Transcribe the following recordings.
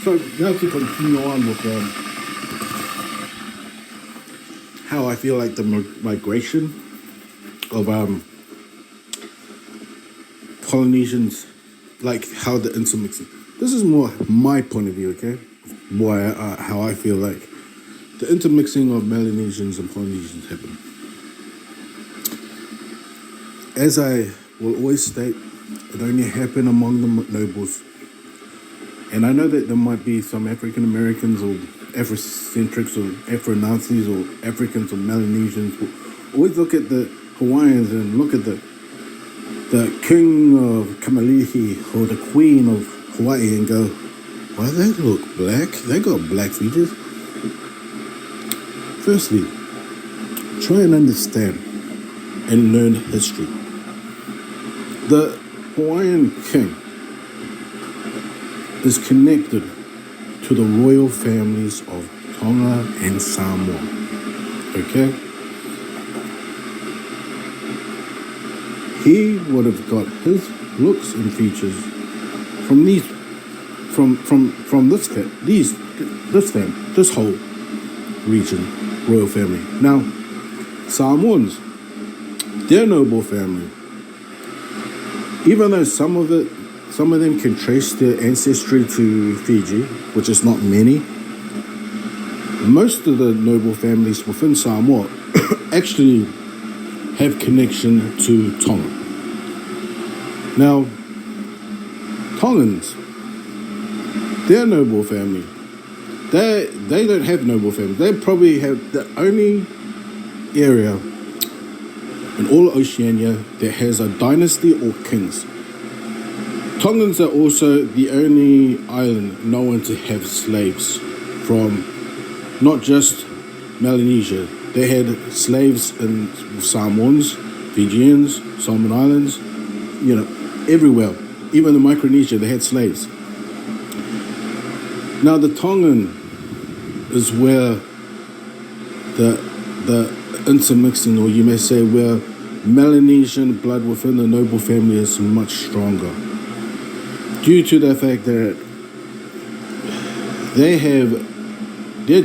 So now to continue on with how I feel like the migration of Polynesians, like how the intermixing. This is more my point of view, okay? Why how I feel like the intermixing of Melanesians and Polynesians happened. As I will always state, it only happened among the nobles. And I know that there might be some African Americans or Afrocentrics or Afro-Nazis or Africans or Melanesians who always look at the Hawaiians and look at the king of Kamalihi or the queen of Hawaii and go, why they look black? They got black features. Firstly, try and understand and learn history. The Hawaiian king is connected to the royal families of Tonga and Samoa. Okay? He would have got his looks and features from this whole region, royal family. Now, Samoans, their noble family, even though some of them can trace their ancestry to Fiji, which is not many, most of the noble families within Samoa actually have connection to Tonga. Now, Tongans, their noble family, they don't have noble families. They probably have the only area in all Oceania that has a dynasty or kings. Tongans are also the only island known to have slaves from not just Melanesia. They had slaves in Samoans, Fijians, Solomon Islands, everywhere. Even in Micronesia, they had slaves. Now the Tongan is where the intermixing, or you may say where Melanesian blood within the noble family is much stronger, due to the fact that they have their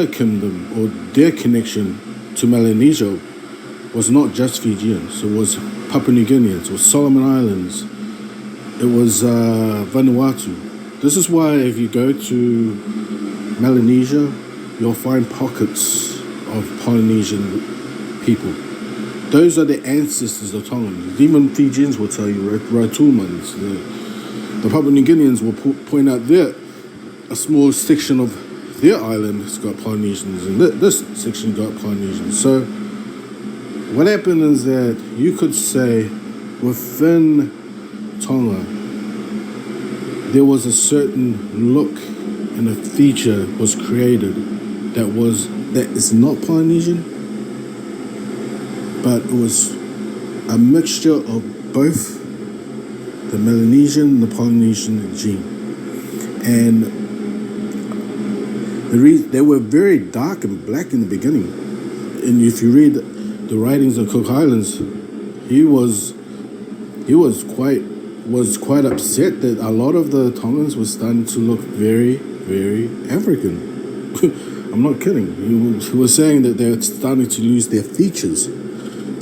kingdom or their connection to Melanesia was not just Fijians. It was Papua New Guineans, it was Solomon Islands, it was Vanuatu. This is why if you go to Melanesia, you'll find pockets of Polynesian people. Those are the ancestors of Tongans. Even Fijians will tell you, Ratumans. The Papua New Guineans will point out a small section of their island has got Polynesians, and this section got Polynesians. So what happened is that you could say within Tonga, there was a certain look and a feature was created that is not Polynesian, but it was a mixture of both the Melanesian and the Polynesian gene. And they were very dark and black in the beginning. And if you read the writings of Cook Highlands, he was quite upset that a lot of the Tongans were starting to look very, very African. I'm not kidding. He was saying that they were starting to lose their features,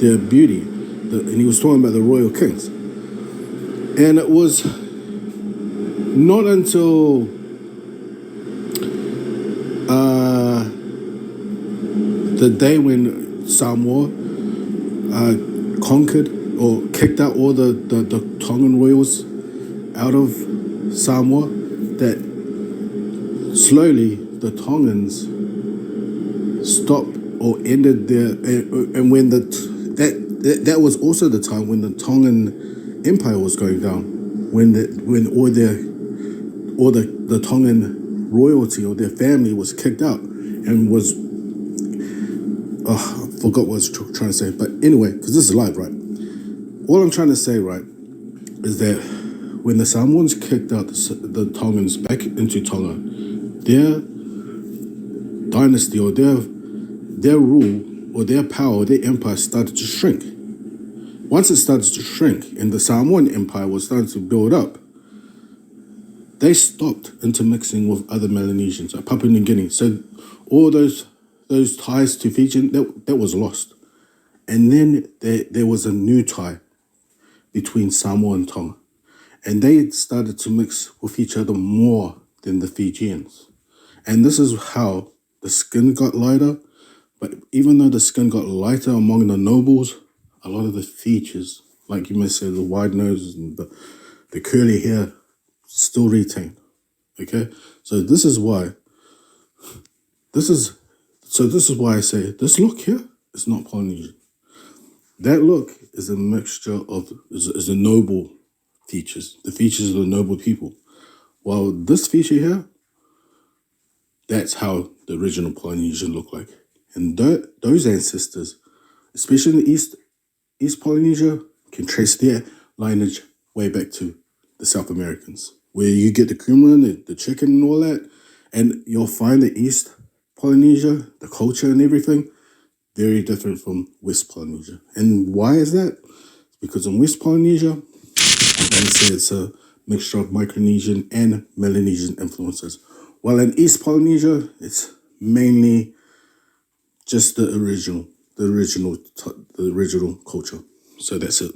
their beauty, and he was talking about the royal kings. And it was not until the day when Samoa conquered or kicked out all the Tongan royals out of Samoa that slowly the Tongans stopped or ended their, and when that was also the time when the Tongan Empire was going down, when all the Tongan royalty or their family was kicked out and was I forgot what I was trying to say, but anyway, because this is live, right? All I'm trying to say, right, is that when the Samoans kicked out the Tongans back into Tonga, their dynasty or their rule or their power, their empire started to shrink. Once it started to shrink and the Samoan Empire was starting to build up, they stopped intermixing with other Melanesians, like Papua New Guinea. So all those ties to Fijian, that was lost. And then there was a new tie between Samoa and Tonga. And they started to mix with each other more than the Fijians. And this is how the skin got lighter. But even though the skin got lighter among the nobles, a lot of the features, like you may say, the wide nose and the curly hair, still retained. Okay? So this is why I say this look here is not Polynesian. That look is a mixture of is the noble features, the features of the noble people. While this feature here, that's how the original Polynesian looked like. And those ancestors, especially in the East Polynesia, can trace their lineage way back to the South Americans, where you get the kumaran, the chicken and all that, and you'll find the East Polynesia, the culture and everything, very different from West Polynesia. And why is that? Because in West Polynesia, they say it's a mixture of Micronesian and Melanesian influences. While in East Polynesia, it's mainly just the original culture. So that's it.